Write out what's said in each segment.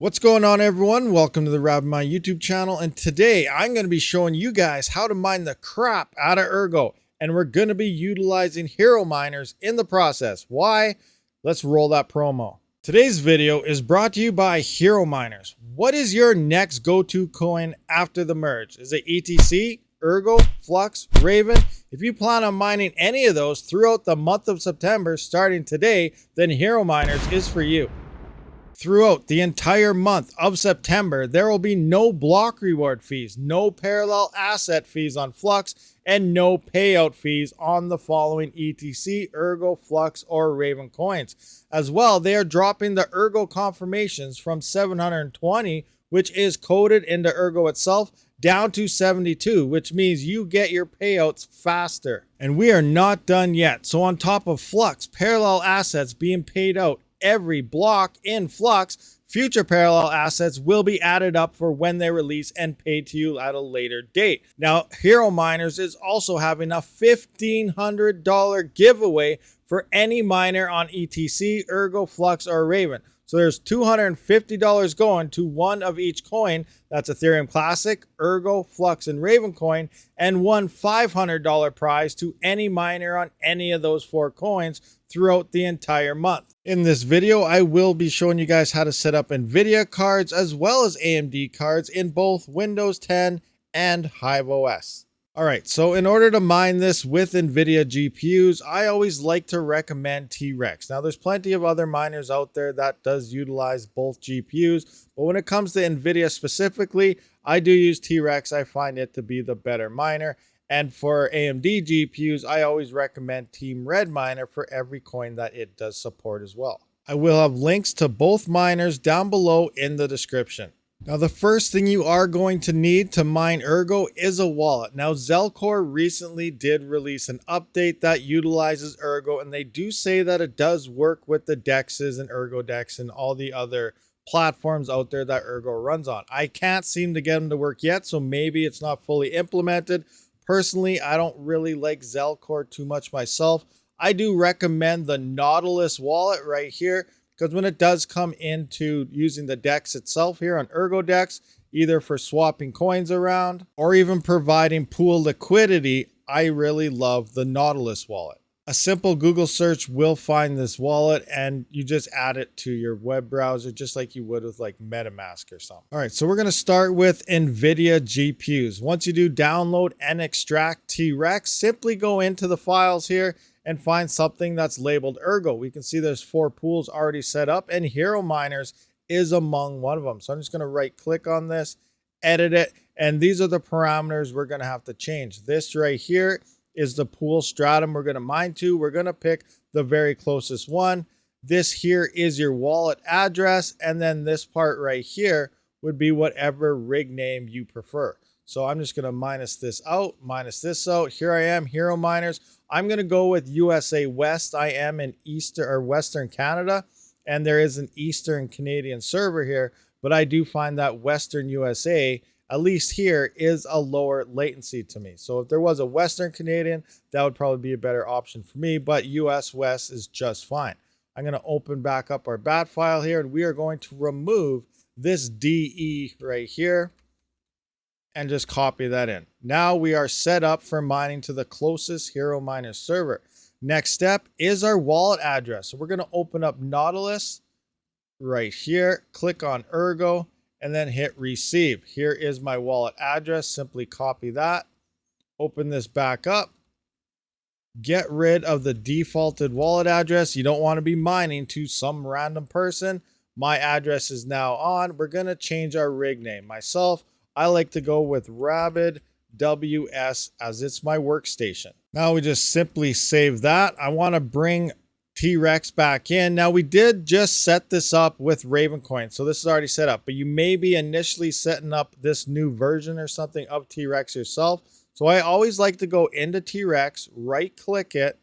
What's going on, everyone? Welcome to the RabidMining YouTube channel, and today I'm going to be showing you guys how to mine the crap out of Ergo, and we're going to be utilizing hero miners in the process. Why? Let's roll that promo. Today's video is brought to you by hero miners. What is your next go-to coin after the merge? Is it ETC, Ergo, Flux, Raven? If you plan on mining any of those throughout the month of September starting today, then hero miners is for you. Throughout the entire month of September, there will be no block reward fees, no parallel asset fees on Flux, and no payout fees on the following ETC, Ergo, Flux, or Raven coins. As well, they are dropping the Ergo confirmations from 720, which is coded into Ergo itself, down to 72, which means you get your payouts faster. And we are not done yet. So on top of Flux, parallel assets being paid out every block in Flux, future parallel assets will be added up for when they release and paid to you at a later date. Now, Hero Miners is also having a $1,500 giveaway for any miner on ETC, Ergo, Flux, or Raven. So there's $250 going to one of each coin. That's Ethereum Classic, Ergo, Flux, and Raven coin, and one $500 prize to any miner on any of those four coins throughout the entire month. In this video, I will be showing you guys how to set up Nvidia cards as well as AMD cards in both Windows 10 and HiveOS. All right, so in order to mine this with Nvidia GPUs, I always like to recommend T-Rex. Now, there's plenty of other miners out there that does utilize both GPUs, but when it comes to Nvidia specifically, I do use T-Rex. I find it to be the better miner. And for AMD GPUs, I always recommend Team Red Miner for every coin that it does support as well. I will have links to both miners down below in the description. Now, the first thing you are going to need to mine Ergo is a wallet. Now, Zelcore recently did release an update that utilizes Ergo, and they do say that it does work with the DEXs and Ergo Dex and all the other platforms out there that Ergo runs on. I can't seem to get them to work yet, so maybe it's not fully implemented. Personally, I don't really like Zelcore too much myself. I do recommend the Nautilus wallet right here, because when it does come into using the DEX itself here on Ergo Dex, either for swapping coins around or even providing pool liquidity, I really love the Nautilus wallet. A simple Google search will find this wallet, and you just add it to your web browser just like you would with like MetaMask or something. All right, so we're going to start with Nvidia GPUs. Once you do download and extract T-Rex, simply go into the files here and find something that's labeled Ergo. We can see there's 4 pools already set up, and Hero Miners is among one of them. So I'm just going to right click on this, edit it, and these are the parameters we're going to have to change. This right here is the pool stratum we're going to mine to. We're going to pick the very closest one. This here is your wallet address, and then this part right here would be whatever rig name you prefer. So I'm just going to minus this out, minus this out. Here I am, Hero Miners. I'm going to go with USA West. I am in Eastern or Western Canada, and there is an Eastern Canadian server here, but I do find that Western USA, at least here, is a lower latency to me. So if there was a Western Canadian, that would probably be a better option for me, but US West is just fine. I'm going to open back up our bat file here, and we are going to remove this DE right here and just copy that in. Now we are set up for mining to the closest Hero Miners server. Next step is our wallet address. So we're going to open up Nautilus right here, click on Ergo, and then hit receive. Here is my wallet address. Simply copy that, open this back up, get rid of the defaulted wallet address. You don't want to be mining to some random person. My address is now on. We're going to change our rig name. Myself, I like to go with RabidWS as it's my workstation. Now we just simply save that. I want to bring T-Rex back in. Now we did just set this up with Raven coin, so this is already set up, but you may be initially setting up this new version or something of T-Rex yourself. So I always like to go into T-Rex, right click it,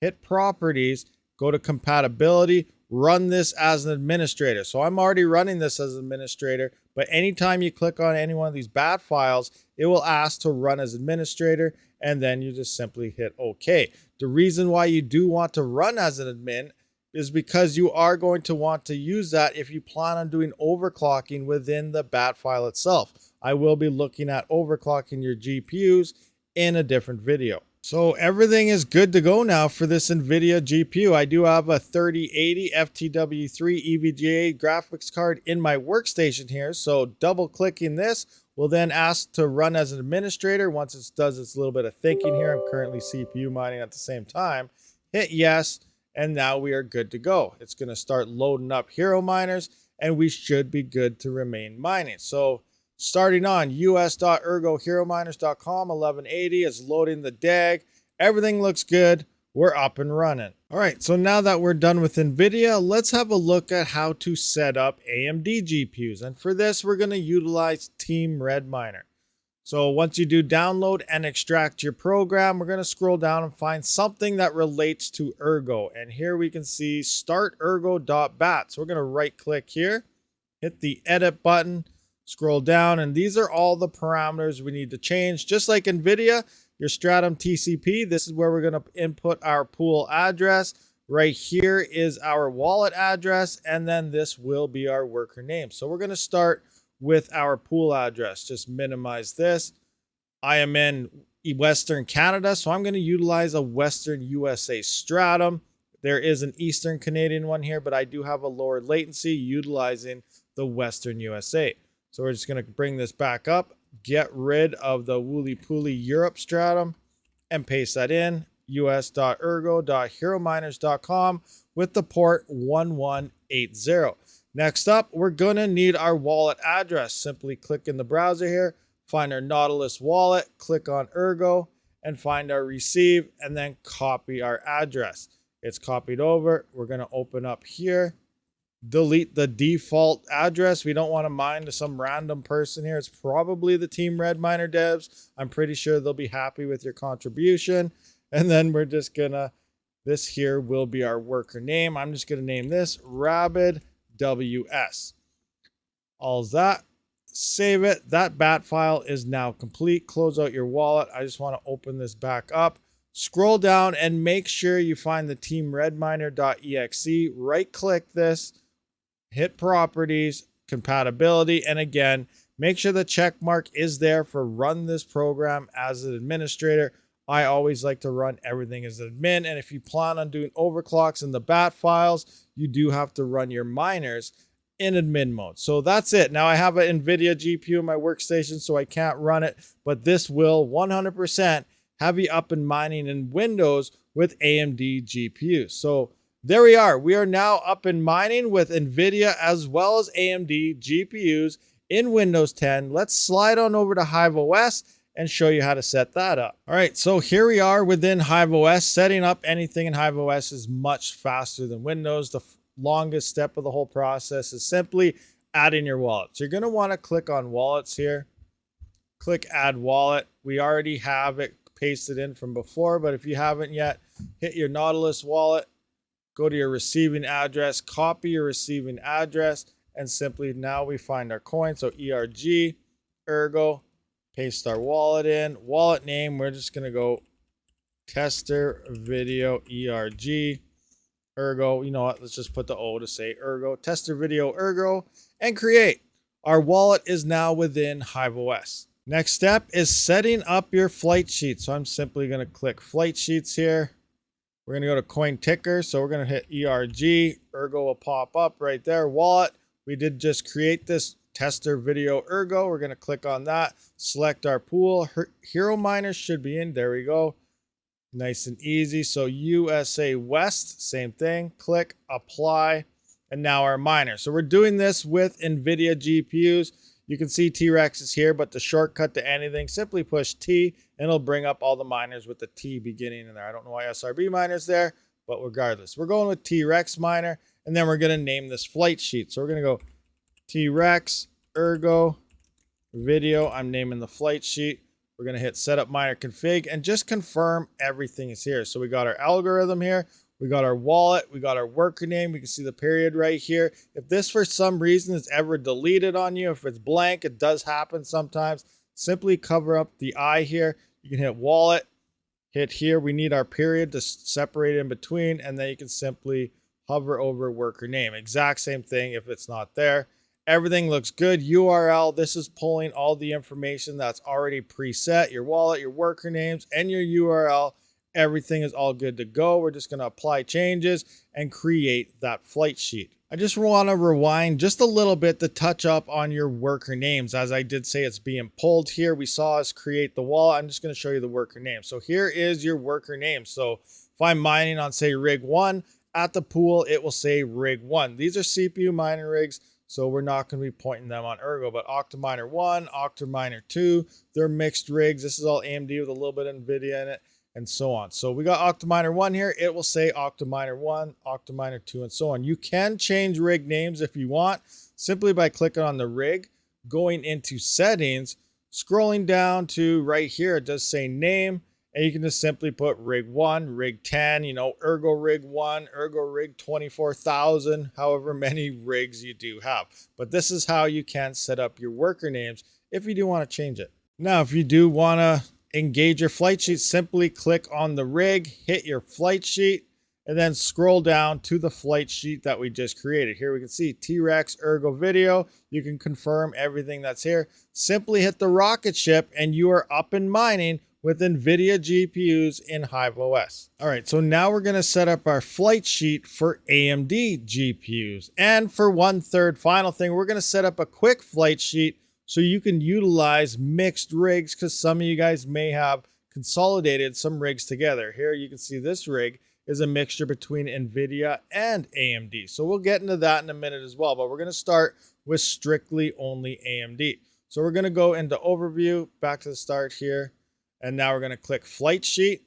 hit properties, go to compatibility, run this as an administrator. So I'm already running this as an administrator, but anytime you click on any one of these bat files, it will ask to run as administrator, and then you just simply hit OK. The reason why you do want to run as an admin is because you are going to want to use that if you plan on doing overclocking within the bat file itself. I will be looking at overclocking your GPUs in a different video. So everything is good to go now for this Nvidia GPU. I do have a 3080 FTW3 EVGA graphics card in my workstation here. So double clicking this will then ask to run as an administrator. Once it does its little bit of thinking here, I'm currently CPU mining at the same time. Hit yes, and now we are good to go. It's going to start loading up hero miners, and we should be good to remain mining. So starting on us.ergoherominers.com 1180 is loading the DAG. Everything looks good. We're up and running. All right, so now that we're done with Nvidia, let's have a look at how to set up AMD GPUs. And for this, we're going to utilize Team Red Miner. So once you do download and extract your program, we're going to scroll down and find something that relates to Ergo. And here we can see start ergo.bat. So we're going to right click here, hit the edit button, scroll down, and these are all the parameters we need to change. Just like Nvidia, your Stratum TCP, this is where we're going to input our pool address. Right here is our wallet address, and then this will be our worker name. So we're going to start with our pool address. Just minimize this. I am in Western Canada, so I'm going to utilize a Western USA Stratum. There is an Eastern Canadian one here, but I do have a lower latency utilizing the Western USA. So we're just going to bring this back up, get rid of the Wooly Pooly Europe Stratum, and paste that in us.ergo.herominers.com with the port 1180. Next up, we're going to need our wallet address. Simply click in the browser here, find our Nautilus wallet, click on Ergo, and find our receive, and then copy our address. It's copied over. We're going to open up here. Delete the default address. We don't want to mine to some random person here. It's probably the Team Red Miner devs. I'm pretty sure they'll be happy with your contribution. And then we're just gonna, this here will be our worker name. I'm just gonna name this RabidWS. All that, save it. That bat file is now complete. Close out your wallet. I just want to open this back up. Scroll down and make sure you find the teamredminer.exe. Right click this. Hit properties, compatibility, and again, make sure the check mark is there for run this program as an administrator. I always like to run everything as an admin, and if you plan on doing overclocks in the bat files, you do have to run your miners in admin mode. So that's it. Now I have an Nvidia GPU in my workstation, so I can't run it, but this will 100% have you up and mining in Windows with AMD GPUs. So there we are. We are now up and mining with Nvidia as well as AMD GPUs in Windows 10. Let's slide on over to HiveOS and show you how to set that up. All right, so here we are within HiveOS. Setting up anything in HiveOS is much faster than Windows. The longest step of the whole process is simply adding your wallet. So you're going to want to click on wallets here. Click add wallet. We already have it pasted in from before, but if you haven't yet, hit your Nautilus wallet. Go to your receiving address, copy your receiving address, and simply now we find our coin. So ERG, Ergo, paste our wallet in. Wallet name, we're just going to go tester video ERG, Ergo. You know what? Let's just put the O to say Ergo. Tester video Ergo, and create. Our wallet is now within HiveOS. Next step is setting up your flight sheet. So I'm simply going to click flight sheets here. We're going to go to coin ticker. So we're going to hit ERG. Ergo will pop up right there. Wallet. We did just create this tester video Ergo. We're going to click on that. Select our pool. Hero miners should be in. There we go. Nice and easy. So USA West, same thing. Click apply. And now our miner. So we're doing this with Nvidia GPUs. You can see T-Rex is here, but the shortcut to anything, simply push T and it'll bring up all the miners with the T beginning in there. I don't know why SRB miner's there, but regardless, we're going with T-Rex miner, and then we're going to name this flight sheet. So we're going to go T-Rex, Ergo, video. I'm naming the flight sheet. We're going to hit setup miner config and just confirm everything is here. So we got our algorithm here. We got our wallet, we got our worker name. We can see the period right here. If this for some reason is ever deleted on you, if it's blank, it does happen sometimes. Simply cover up the I here. You can hit wallet, hit here. We need our period to separate in between, and then you can simply hover over worker name. Exact same thing if it's not there. Everything looks good. URL, this is pulling all the information that's already preset, your wallet, your worker names, and your URL. Everything is all good to go. We're just going to apply changes and create that flight sheet. I just want to rewind just a little bit to touch up on your worker names. As I did say, it's being pulled here. We saw us create the wallet. I'm just going to show you the worker name. So here is your worker name. So if I'm mining on, say, rig 1, at the pool, it will say rig 1. These are CPU mining rigs, so we're not going to be pointing them on Ergo, but OCTOMINER 1, OCTOMINER 2, they're mixed rigs. This is all AMD with a little bit of Nvidia in it, and so on. So we got OCTOMINER 1 here. It will say OCTOMINER 1, OCTOMINER 2, and so on. You can change rig names if you want, simply by clicking on the rig, going into settings, scrolling down to right here. It does say name, and you can just simply put rig 1, rig 10, you know, Ergo rig 1, Ergo rig 24,000, however many rigs you do have. But this is how you can set up your worker names if you do want to change it. Now, if you do want to engage your flight sheet, simply click on the rig, hit your flight sheet, and then scroll down to the flight sheet that we just created. Here we can see T-Rex Ergo video. You can confirm everything that's here. Simply hit the rocket ship and you are up and mining with Nvidia GPUs in HiveOS. All right, so now we're gonna set up our flight sheet for AMD GPUs. And for one third final thing, we're gonna set up a quick flight sheet so you can utilize mixed rigs, because some of you guys may have consolidated some rigs together. Here you can see this rig is a mixture between Nvidia and AMD. So we'll get into that in a minute as well, but we're gonna start with strictly only AMD. So we're gonna go into overview, back to the start here. And now we're going to click flight sheet,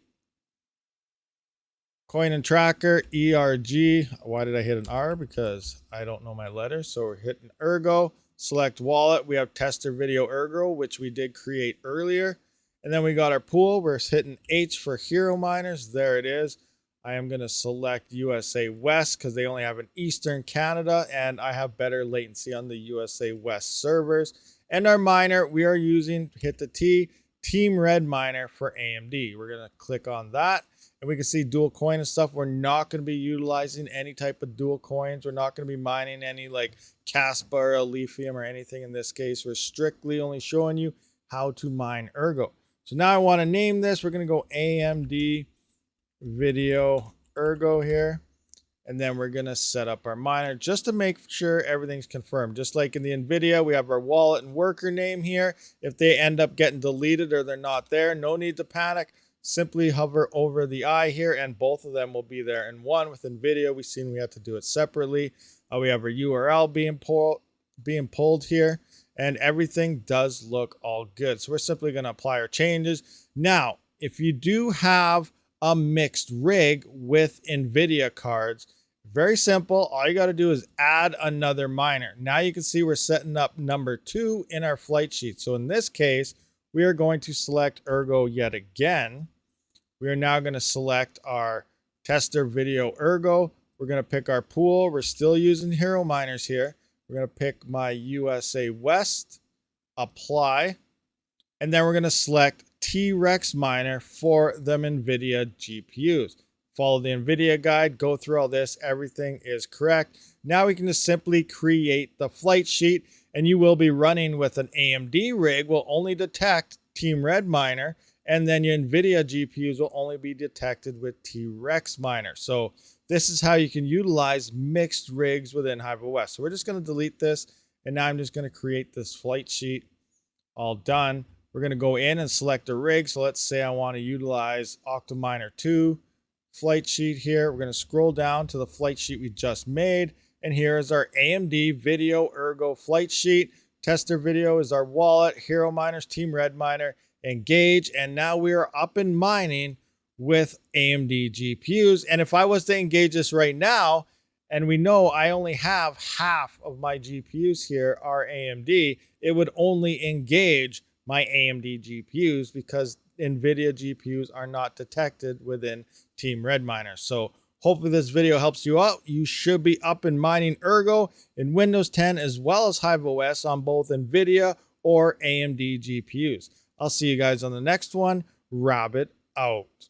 coin and tracker, ERG. Why did I hit an R? Because I don't know my letters. So we're hitting Ergo, select wallet. We have tester video Ergo, which we did create earlier. And then we got our pool. We're hitting H for hero miners. There it is. I am going to select USA West because they only have an Eastern Canada and I have better latency on the USA West servers. And our miner we are using, hit the T, Team Red Miner for AMD. We're going to click on that and we can see dual coin and stuff. We're not going to be utilizing any type of dual coins. We're not going to be mining any like Casper, Lithium or anything in this case. We're strictly only showing you how to mine Ergo. So now I want to name this. We're going to go AMD Video Ergo here. And then we're going to set up our miner just to make sure everything's confirmed. Just like in the Nvidia, we have our wallet and worker name here. If they end up getting deleted or they're not there, no need to panic. Simply hover over the I here and both of them will be there in one. With Nvidia, we've seen we have to do it separately. We have our URL being pulled here and everything does look all good. So we're simply going to apply our changes. Now, if you do have a mixed rig with Nvidia cards, very simple. All you got to do is add another miner. Now you can see we're setting up number 2 in our flight sheet. So in this case, we are going to select Ergo yet again. We are now going to select our tester video Ergo. We're going to pick our pool. We're still using hero miners here. We're going to pick my USA West, apply, and then we're going to select T-Rex miner for them Nvidia GPUs. Follow the Nvidia guide, go through all this, everything is correct. Now we can just simply create the flight sheet and you will be running with an AMD rig will only detect Team Red miner and then your Nvidia GPUs will only be detected with T-Rex miner. So this is how you can utilize mixed rigs within HiveOS. So we're just going to delete this and now I'm just going to create this flight sheet. All done. We're going to go in and select a rig. So let's say I want to utilize OCTOMINER 2 flight sheet here. We're going to scroll down to the flight sheet we just made. And here is our AMD Video Ergo flight sheet. Tester video is our wallet, hero miners, Team Red miner, engage. And now we are up and mining with AMD GPUs. And if I was to engage this right now, and we know I only have half of my GPUs here are AMD, it would only engage my AMD GPUs because Nvidia GPUs are not detected within Team Red Miner. So hopefully this video helps you out. You should be up and mining Ergo in Windows 10 as well as HiveOS on both Nvidia or AMD GPUs. I'll see you guys on the next one. Rabid out.